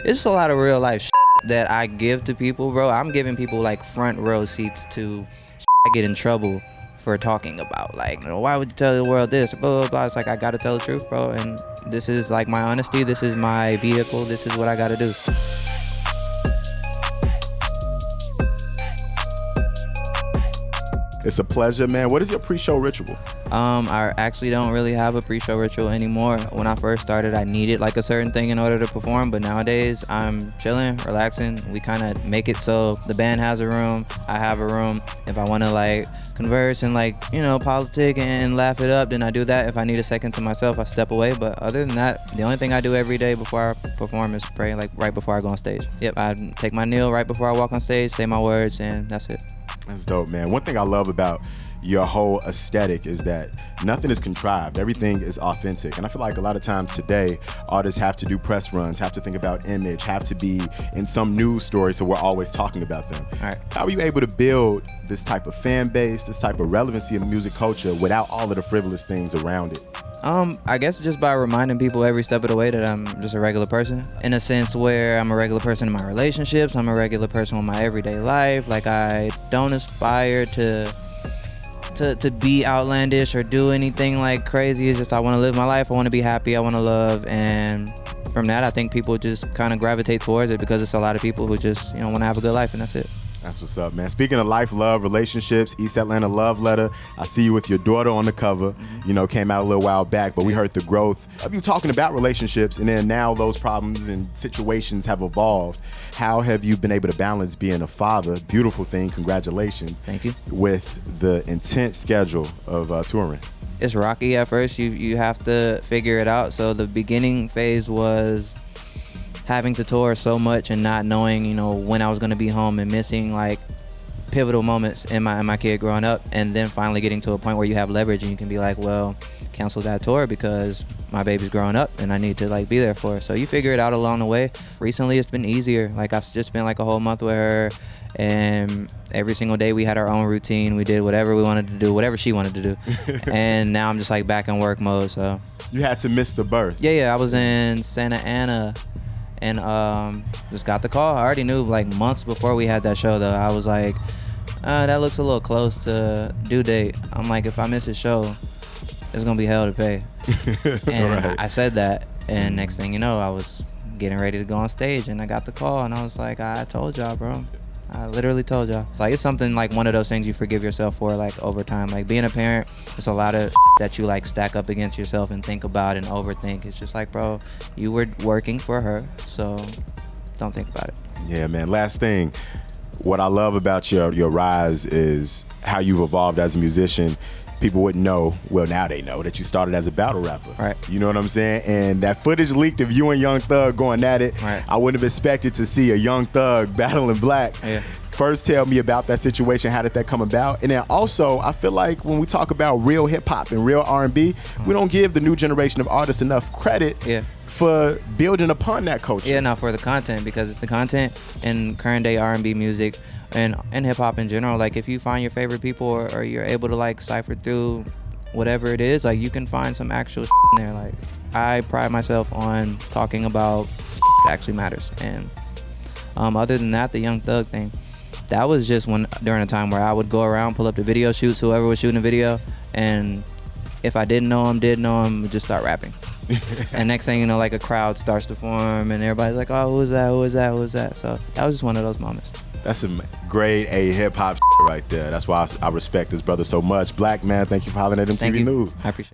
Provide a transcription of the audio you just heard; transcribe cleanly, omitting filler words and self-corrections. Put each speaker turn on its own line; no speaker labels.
It's a lot of real life that I give to people, bro. I'm giving people like front row seats to I get in trouble for talking about. Like, you know, why would you tell the world this? Blah, blah, blah. It's like, I gotta tell the truth, bro. And this is like my honesty. This is my vehicle. This is what I gotta do.
It's a pleasure, man. What is your pre-show ritual?
I actually don't really have a pre-show ritual anymore. When I first started, I needed like a certain thing in order to perform, but nowadays I'm chilling, relaxing. We kind of make it so the band has a room, I have a room. If I want to like converse and like, you know, politic and laugh it up, then I do that. If I need a second to myself, I step away. But other than that, the only thing I do every day before I perform is pray, like right before I go on stage. Yep, I take my kneel right before I walk on stage, say my words, and that's it.
That's dope, man. One thing I love about your whole aesthetic is that nothing is contrived. Everything is authentic. And I feel like a lot of times today, artists have to do press runs, have to think about image, have to be in some news story, so we're always talking about them.
All right.
How are you able to build this type of fan base, this type of relevancy in music culture without all of the frivolous things around it?
I guess just by reminding people every step of the way that I'm just a regular person, in a sense where I'm a regular person in my relationships, I'm a regular person with my everyday life. Like, I don't aspire to be outlandish or do anything like crazy. It's just I want to live my life, I want to be happy, I want to love, and from that I think people just kind of gravitate towards it because it's a lot of people who just, you know, want to have a good life, and that's it.
That's what's up, man. Speaking of life, love, relationships, East Atlanta Love Letter. I see you with your daughter on the cover. You know, came out a little while back, but we heard the growth of you talking about relationships, and then now those problems and situations have evolved. How have you been able to balance being a father, beautiful thing, congratulations.
Thank you.
With the intense schedule of touring?
It's rocky at first. You have to figure it out. So the beginning phase was having to tour so much and not knowing, you know, when I was going to be home and missing like pivotal moments in my kid growing up, and then finally getting to a point where you have leverage and you can be like, well, cancel that tour because my baby's growing up and I need to like be there for her. So you figure it out along the way. Recently it's been easier. Like, I've just spent like a whole month with her, and every single day we had our own routine. We did whatever we wanted to do, whatever she wanted to do. And now I'm just like back in work mode. So
You had to miss the birth.
yeah, I was in Santa Ana and just got the call. I already knew like months before we had that show though. I was like, that looks a little close to due date. I'm like, if I miss a show, it's gonna be hell to pay. And
Right.
I said that, and next thing you know, I was getting ready to go on stage, and I got the call, and I was like, I told y'all, bro. I literally told y'all. It's like, it's something like one of those things you forgive yourself for like over time. Like, being a parent, it's a lot of that you like stack up against yourself and think about and overthink. It's just like, bro, you were working for her, so don't think about it.
Yeah, man. Last thing, what I love about your rise is how you've evolved as a musician. People wouldn't know, well, now they know that you started as a battle rapper.
Right.
You know what I'm saying? And that footage leaked of you and Young Thug going at it.
Right.
I wouldn't have expected to see a Young Thug battling Black.
Yeah.
First, tell me about that situation. How did that come about? And then also, I feel like when we talk about real hip hop and real R&B, we don't give the new generation of artists enough credit for building upon that culture.
Yeah, not for the content, because it's the content in current day R&B music and hip hop in general. Like, if you find your favorite people or you're able to like cipher through whatever it is, like, you can find some actual in there. Like, I pride myself on talking about that actually matters. And other than that, the Young Thug thing, that was just during a time where I would go around, pull up the video shoots, whoever was shooting a video, and if I did know him, would just start rapping. And next thing you know, like, a crowd starts to form and everybody's like, oh, who was that? So that was just one of those moments.
That's some grade A hip hop right there. That's why I respect this brother so much. Black man, thank you for hollering at MTV News.
I appreciate it.